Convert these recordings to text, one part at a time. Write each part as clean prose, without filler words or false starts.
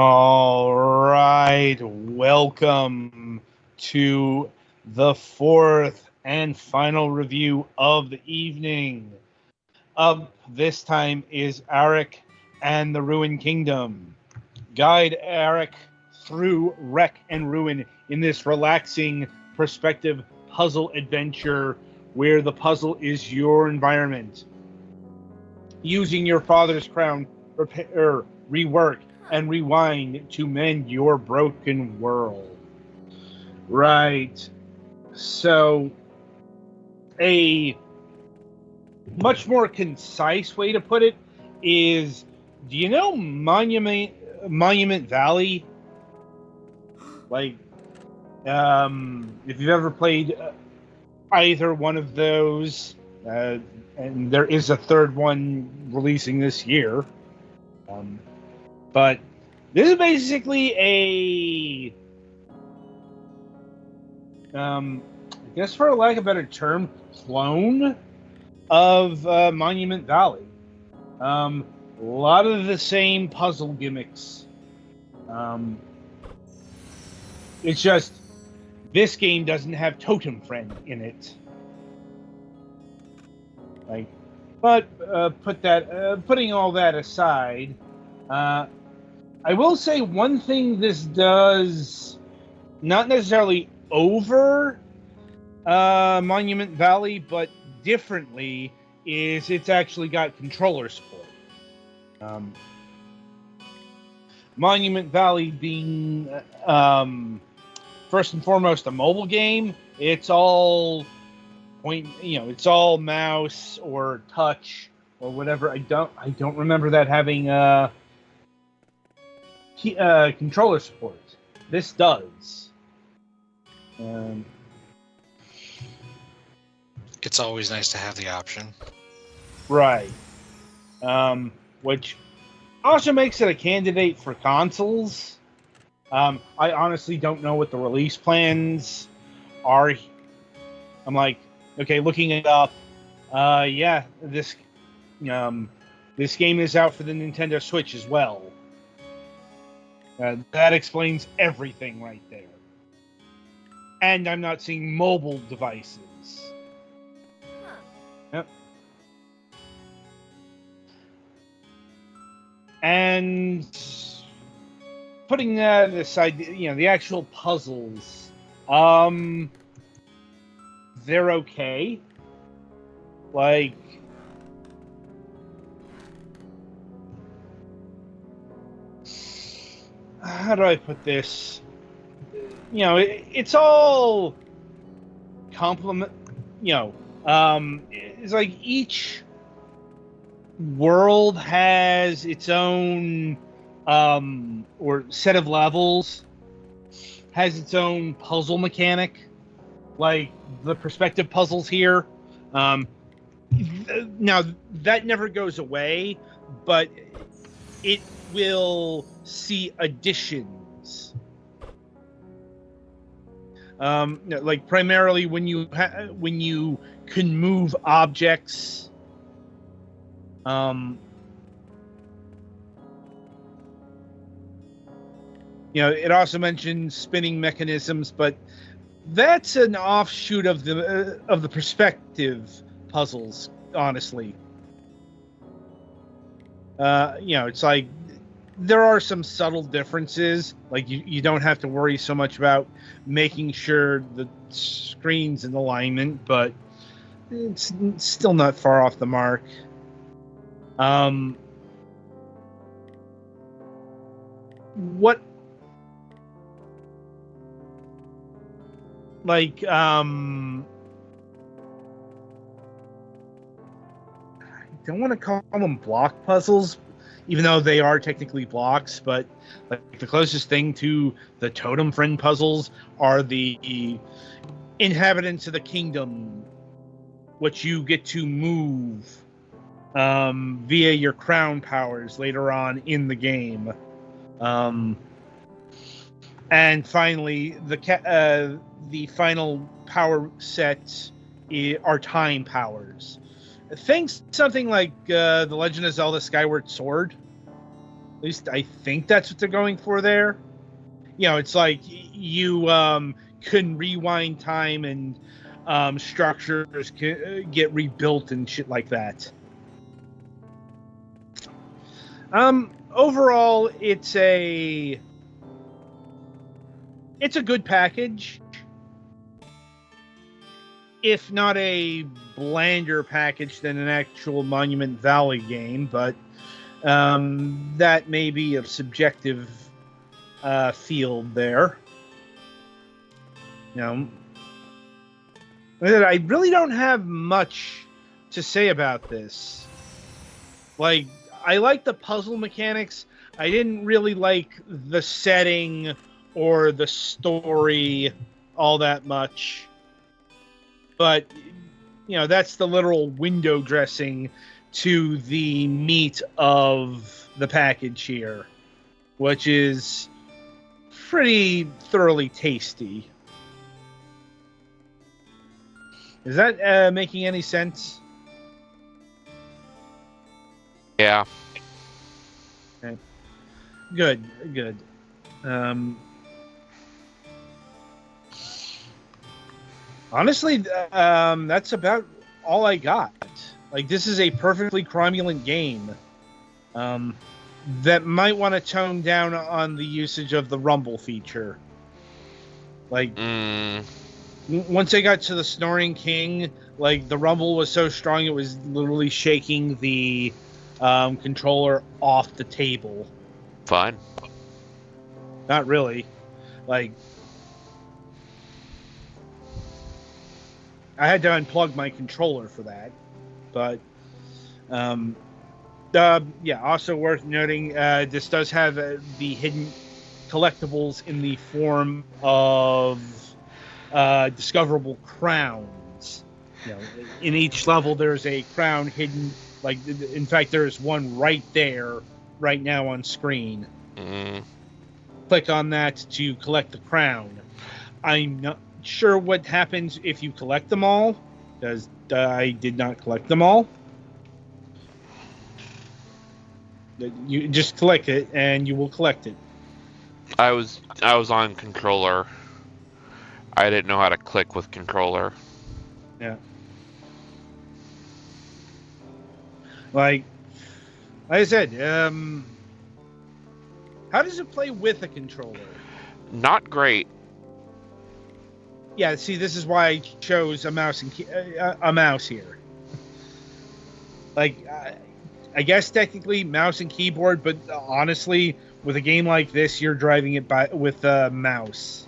All right, welcome to the fourth and final review of the evening. Up this time is Aarik and the Ruined Kingdom. Guide Aarik through wreck and ruin in this relaxing perspective puzzle adventure where the puzzle is your environment. Using your father's crown, rework, and rewind to mend your broken world. Right. So, a much more concise way to put it is, do you know Monument Valley? Like, if you've ever played either one of those, and there is a third one releasing this year. But this is basically I guess for lack of a better term, clone of Monument Valley. A lot of the same puzzle gimmicks. It's just this game doesn't have Totem Friend in it. Putting all that aside, I will say one thing this does, not necessarily over Monument Valley, but differently, is it's actually got controller support. Monument Valley being first and foremost a mobile game, it's all it's all mouse or touch or whatever. I don't remember that having controller support. This does. It's always nice to have the option. Right. Which also makes it a candidate for consoles. I honestly don't know what the release plans are. I'm like, okay, looking it up. This game is out for the Nintendo Switch as well. That explains everything right there. And I'm not seeing mobile devices. Yep. And putting that aside, the actual puzzles, they're okay. Like, how do I put this? It's all compliment. It's like each world has its own or set of levels, has its own puzzle mechanic, like the perspective puzzles here. Now that never goes away, but it will see additions. Like primarily when you can move objects. It also mentions spinning mechanisms, but that's an offshoot of the perspective puzzles, honestly. It's like there are some subtle differences. Like you don't have to worry so much about making sure the screen's in alignment, but it's still not far off the mark. What like I don't want to call them block puzzles, even though they are technically blocks, but like the closest thing to the Totem Friend puzzles are the inhabitants of the kingdom, which you get to move via your crown powers later on in the game. And finally, the final power set are time powers. Think something like The Legend of Zelda Skyward Sword. At least I think that's what they're going for there. It's like you can rewind time and structures can get rebuilt and shit like that. Overall, it's a good package, if not a blander package than an actual Monument Valley game, but that may be a subjective field there. I really don't have much to say about this. Like, I like the puzzle mechanics. I didn't really like the setting or the story all that much. But, that's the literal window dressing to the meat of the package here, which is pretty thoroughly tasty. Is that making any sense? Yeah. Okay. Good. Honestly, that's about all I got. Like, this is a perfectly cromulent game that might want to tone down on the usage of the rumble feature. Like, once I got to the Snoring King, like, the rumble was so strong it was literally shaking the controller off the table. Fine. Not really. Like, I had to unplug my controller for that. But, also worth noting, this does have the hidden collectibles in the form of discoverable crowns. In each level, there's a crown hidden. Like, in fact, there's one right there, right now on screen. Click on that to collect the crown. I'm not sure what happens if you collect them all, because I did not collect them all. You just collect it, and you will collect it. I was on controller. I didn't know how to click with controller. Yeah. Like I said, how does it play with a controller? Not great. Yeah, see, this is why I chose a mouse and a mouse here. Like, I guess technically mouse and keyboard, but honestly, with a game like this, you're driving it with a mouse.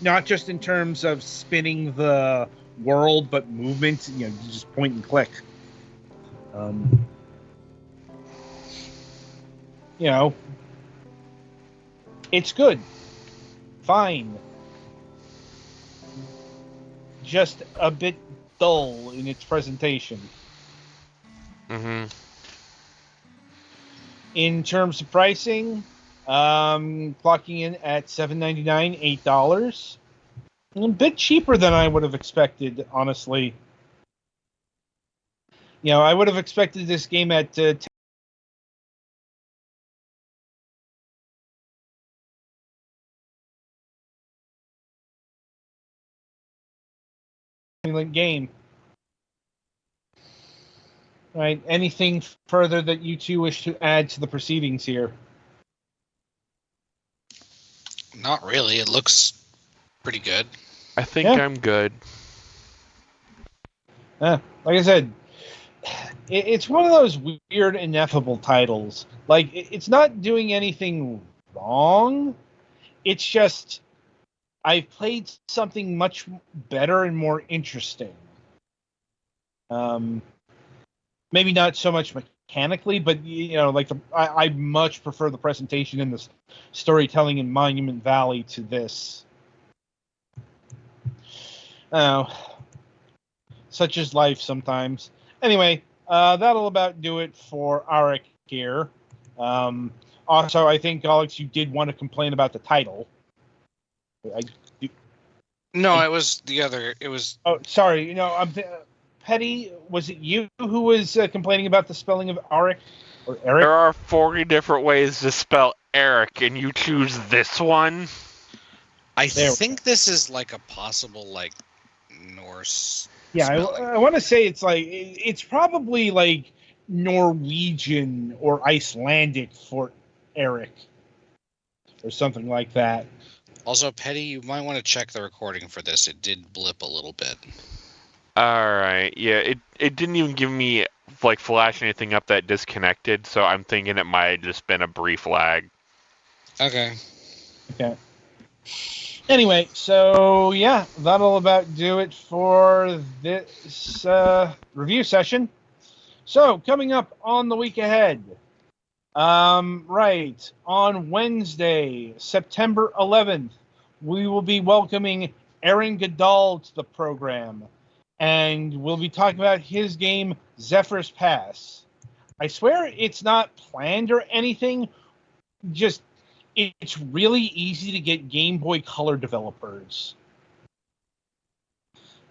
Not just in terms of spinning the world, but movement. You just point and click. It's good. Fine. Just a bit dull in its presentation. In terms of pricing, clocking in at $7.99, $8. A bit cheaper than I would have expected, honestly. I would have expected this game at game. All right. Anything further that you two wish to add to the proceedings here? Not really. It looks pretty good. I think I'm good. Like I said, it's one of those weird, ineffable titles. Like, it's not doing anything wrong. It's just I've played something much better and more interesting. Maybe not so much mechanically, but I much prefer the presentation and the storytelling in Monument Valley to this. Such is life sometimes. Anyway, that'll about do it for Aarik here. Also, I think, Alex, you did want to complain about the title. No, it was the other. It was. Oh, sorry. Petty, was it you who was complaining about the spelling of Aarik? or Aarik. There are 40 different ways to spell Aarik, and you choose this one? I There we think this is like a possible like Norse. Yeah, spelling. I want to say it's probably like Norwegian or Icelandic for Aarik, or something like that. Also, Petty, you might want to check the recording for this. It did blip a little bit. Alright, yeah, it didn't even give me, like, flash anything up that disconnected, so I'm thinking it might have just been a brief lag. Okay. Anyway, so yeah, that'll about do it for this review session. So, coming up on the week ahead, right, on Wednesday, September 11th, we will be welcoming Aaron Goodall to the program, and we'll be talking about his game, Zephyr's Pass. I swear it's not planned or anything, just it's really easy to get Game Boy Color developers.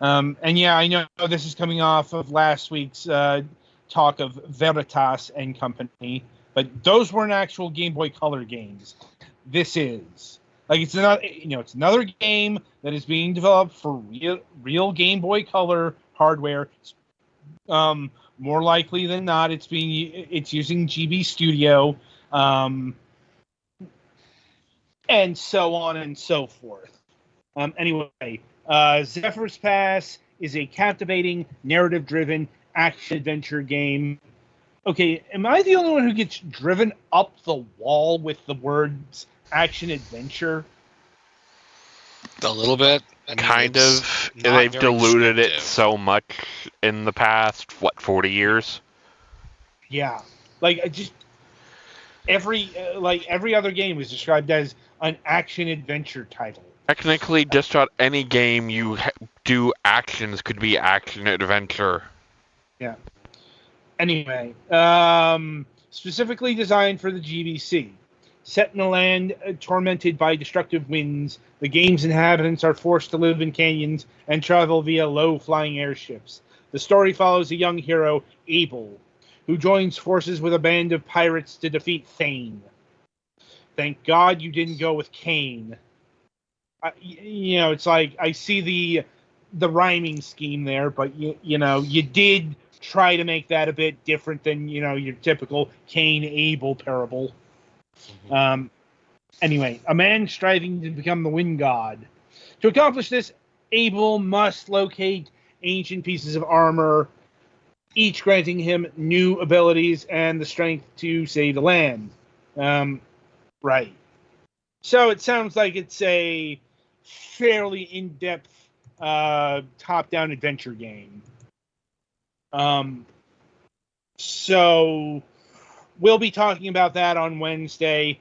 And yeah, I know this is coming off of last week's talk of Veritas and company, but those weren't actual Game Boy Color games. This is like it's another game that is being developed for real Game Boy Color hardware. More likely than not, it's using GB Studio, and so on and so forth. Anyway, Zephyr's Pass is a captivating, narrative-driven action-adventure game. Okay, am I the only one who gets driven up the wall with the words action-adventure? A little bit. I mean, Kind of. They've diluted it so much in the past, 40 years? Yeah. Like, just every other game was described as an action-adventure title. Technically, just about any game you do actions could be action-adventure. Yeah. Anyway, specifically designed for the GBC. Set in a land tormented by destructive winds, the game's inhabitants are forced to live in canyons and travel via low-flying airships. The story follows a young hero, Abel, who joins forces with a band of pirates to defeat Thane. Thank God you didn't go with Kane. It's like I see the rhyming scheme there, but you did try to make that a bit different than your typical Cain-Abel parable. Anyway, a man striving to become the wind god. To accomplish this, Abel must locate ancient pieces of armor, each granting him new abilities and the strength to save the land. Right. So it sounds like it's a fairly in-depth top-down adventure game. So we'll be talking about that on Wednesday.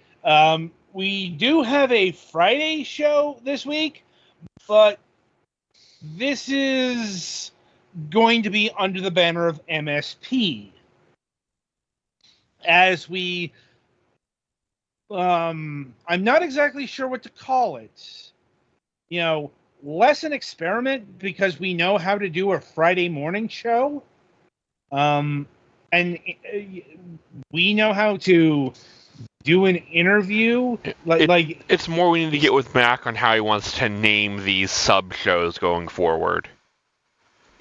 We do have a Friday show this week, but this is going to be under the banner of MSP. As we... I'm not exactly sure what to call it. Less an experiment because we know how to do a Friday morning show. And we know how to do an interview. It's more we need to get with Mac on how he wants to name these sub-shows going forward.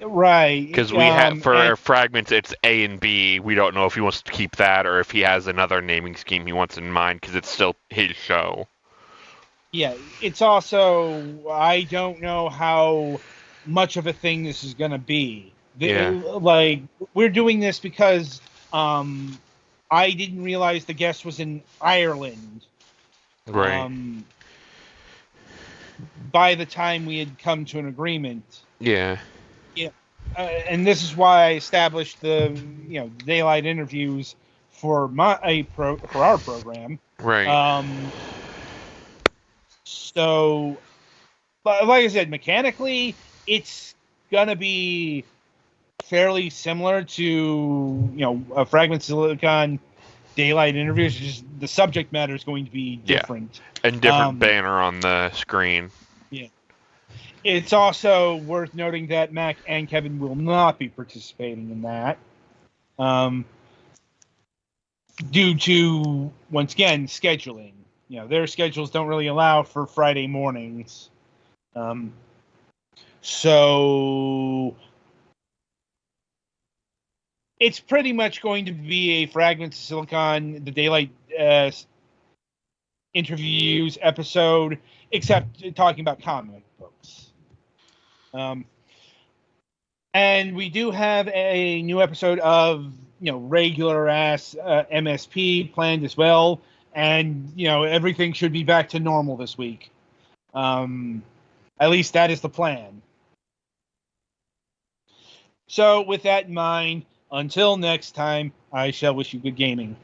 Right. Because we have, for our Fragments, it's A and B. We don't know if he wants to keep that or if he has another naming scheme he wants in mind because it's still his show. Yeah, it's also, I don't know how much of a thing this is going to be. We're doing this because I didn't realize the guest was in Ireland. Right. By the time we had come to an agreement. Yeah. Yeah. And this is why I established the daylight interviews for our program. Right. So, like I said, mechanically, it's gonna be fairly similar to Fragments Silicon daylight interviews. Just the subject matter is going to be different, and different banner on the screen. Yeah. It's also worth noting that Mac and Kevin will not be participating in that. due to, once again, scheduling. Their schedules don't really allow for Friday mornings. So it's pretty much going to be a Fragments of Silicon, the Daylight interviews episode, except talking about comic books. And we do have a new episode of regular ass MSP planned as well, and everything should be back to normal this week. At least that is the plan. So with that in mind, until next time, I shall wish you good gaming.